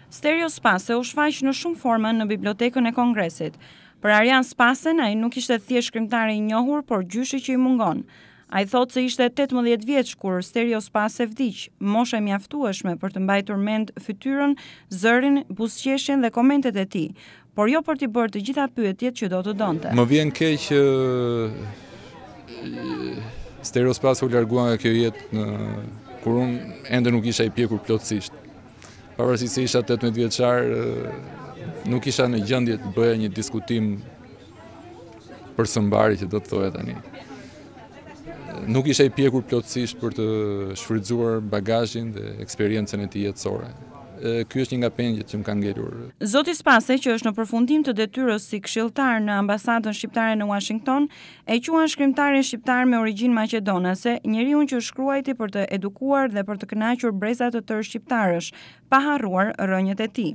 Stereo Spase u shfaq në shumë forma në bibliotekën e Kongresit. Për Arjan Spasen, ai nuk ishte thjesht shkrimtar i njohur, por gjyshi që i mungon. Ai thotë se ishte 18 vjeç kur Stereo Spase vdiq, moshë e mjaftueshme për të mbajtur mend fytyrën, zërin, buzëqeshjen dhe komentet e tij, por jo për t'i bërë të gjitha pyetjet që do të donte. Më vjen keq Stereo Spase u largua nga kjo jetë kur unë ende nuk isha i pjekur plotësisht. Pavarësisht se isha 18 vjeçar, nuk isha në gjendje të bëja një diskutim për sëmbari që do të thoya tani. Nuk isha i pjekur plotësisht për të shfrytzuar bagazhin dhe eksperiencën e tij jetësore. Ky është një nga pendjet që më kanë ngelur. Zoti Spase, që është në përfundim të detyrës si këshilltar në ambasadën shqiptare në Washington, e quan shkrimtarin shqiptar me origjinë maqedonase, njeriu që shkruajti për të edukuar dhe për të kënaqur breza të tërë shqiptarësh, pa harruar rrënjët e tij.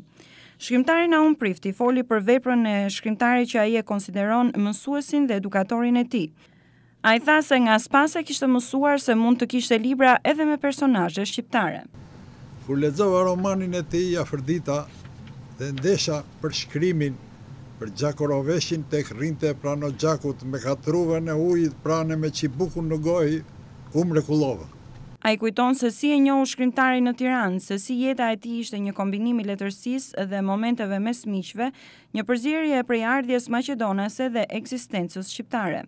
Shkrimtari Naum Prifti foli për veprën e shkrimtarit që ai e konsideron mësuesin dhe edukatorin e tij. Ai tha se nga Spase kishte mësuar se mund të kishte libra edhe me personazhe shqiptare. Kur lexova romanin e tij Afërdita dhe ndesha për shkrimin për Gjakoroveshin tek rrinte pranë Gjakut me katruvën e ujit pranë me çibukun në gojë, u mrekullova. Ai kujton se si e njohu shkrimtarin në Tiranë, se si jeta e tij ishte një kombinim i letërsisë dhe momenteve mes miqve, një përzierje prej ardhjes maqedonase dhe ekzistencës shqiptare.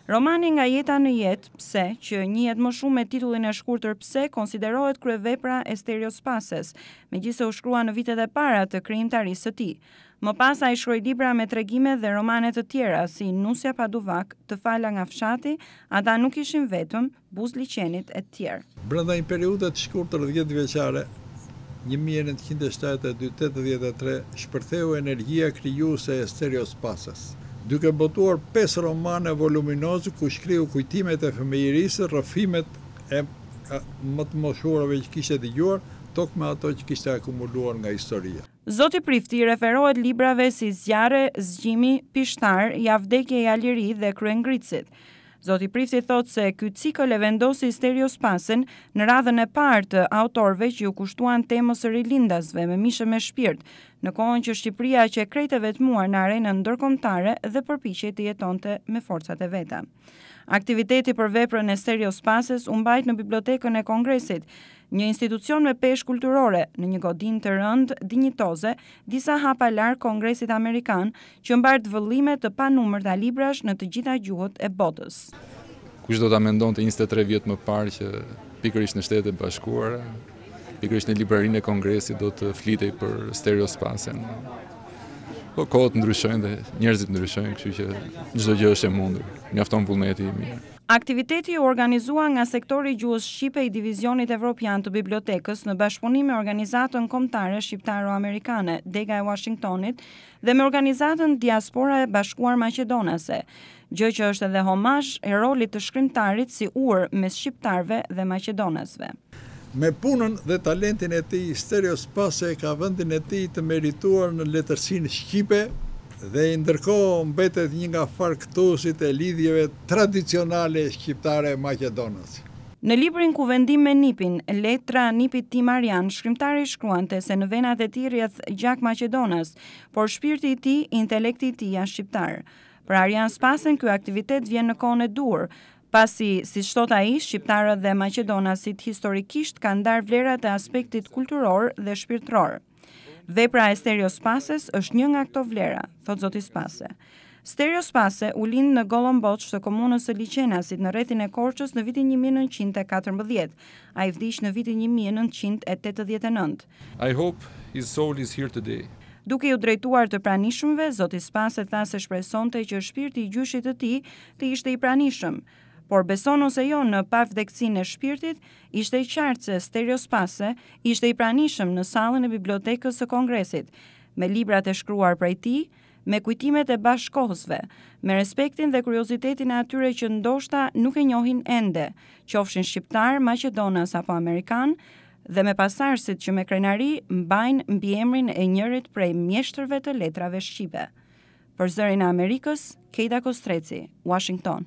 Romani Nga jeta në jetë, pse, që njihet më shumë me titullin e shkurtër Pse, konsiderohet kryevepra e Stereo Spases, megjithëse u shkrua në vitet e para të krijimtarisë së tij. Më pas ai shkroi libra me tregime dhe romane të tjera, si Nusja pa duvak, Të fala nga fshati, Ata nuk ishin vetëm, Buz liçenit e të tjerë. Brenda një periudhe të shkurtër 10 vjeçare, 1972-83, shpërtheu energjia krijuese e Stereo Spases, duke botuar 5 romane voluminoze ku shkriu kujtimet e fëmijërisë, rrëfimet e më të moshuarve që kishte dëgjuar, tok me ato që kishte akumuluar nga historia. Zoti Prifti referohet librave si Zjarre, Zgjimi, Pishtar, Javdekje e Aliri dhe Kryengritësit. Zoti Prifti thotë se ky cikël e vendosi Stereo Spasen në radhën e parë të autorëve që u kushtuan temës së rilindasve me mishë me shpirt, në kohën që Shqipëria që e krejtë vetmuar në arenën ndërkombëtare dhe përpiqej të jetonte me forcat e veta. Aktiviteti për veprën e Stereo Spases u mbajt në Bibliotekën e Kongresit, një institucion me peshë kulturore, në një godinë të rëndë, dinjitoze, disa hapa larg Kongresit Amerikan, që mbart vëllime të panumërta librash në të gjitha gjuhët e botës. Kush do ta mendonte 23 vjet më parë që pikërisht në Shtetet e Bashkuara, pikërisht në librarinë e Kongresit do të flitej për Stereo Spasen. Po kohët ndryshojnë dhe njerëzit ndryshojnë, kështu që çdo gjë është e mundur. Mjafton vullneti i mirë. Aktiviteti u organizua nga sektori i gjuhës shqipe i Divizionit Evropian të Bibliotekës në bashkëpunim me Organizatën Kombëtare Shqiptaro-Amerikane, Dega e Washingtonit, dhe me Organizatën Diaspora e Bashkuar Maqedonase, gjë që është edhe homazh e rolit të shkrimtarit si ur mes shqiptarëve dhe maqedonasve. Me punën dhe talentin e tij, Stereo Spase ka vendin e tij të merituar në letërsinë shqipe dhe ndërkohë mbetet një nga farkëtuesit e lidhjeve tradicionale shqiptare maqedonase. Në librin Kuvendim me Nipin, Letra Nipit Tim Arjan, shkrimtari shkruante se në venat e tij rreth gjak maqedonas, por shpirti i tij, intelekti i tij janë shqiptar. Për Arjan Spasen ky aktivitet vjen në kohën e dur, pasi, si thot ai, shqiptarët dhe maqedonasit historikisht kanë ndarë vlerat e aspektit kulturor dhe shpirtëror. Vepra e Stereo Spases është një nga këto vlera, thot zoti Spase. Stereo Spase u lind në Gollomboç të komunës së Liçenasit në rrethin e Korçës në vitin 1914. Ai vdiq në vitin 1989. I hope his soul is here today. Duke u drejtuar të pranishmëve, zoti Spase tha se shpresonte që shpirti i gjyshit të tij të ishte i pranishëm. Por beson ose jo në pavdekësinë e shpirtit, ishte i qartë se Stereo Spase ishte i pranishëm në sallën e Bibliotekës së Kongresit, me librat e shkruar prej tij, me kujtimet e bashkëkohësve, me respektin dhe kuriozitetin e atyre që ndoshta nuk e njohin ende, qofshin shqiptar, maqedonas apo amerikan, dhe me pasardhësit që me krenari mbajnë mbiemrin e njërit prej mjeshtërve të letrave shqipe. Për Zërin e Amerikës, Keita Kostreci, Washington.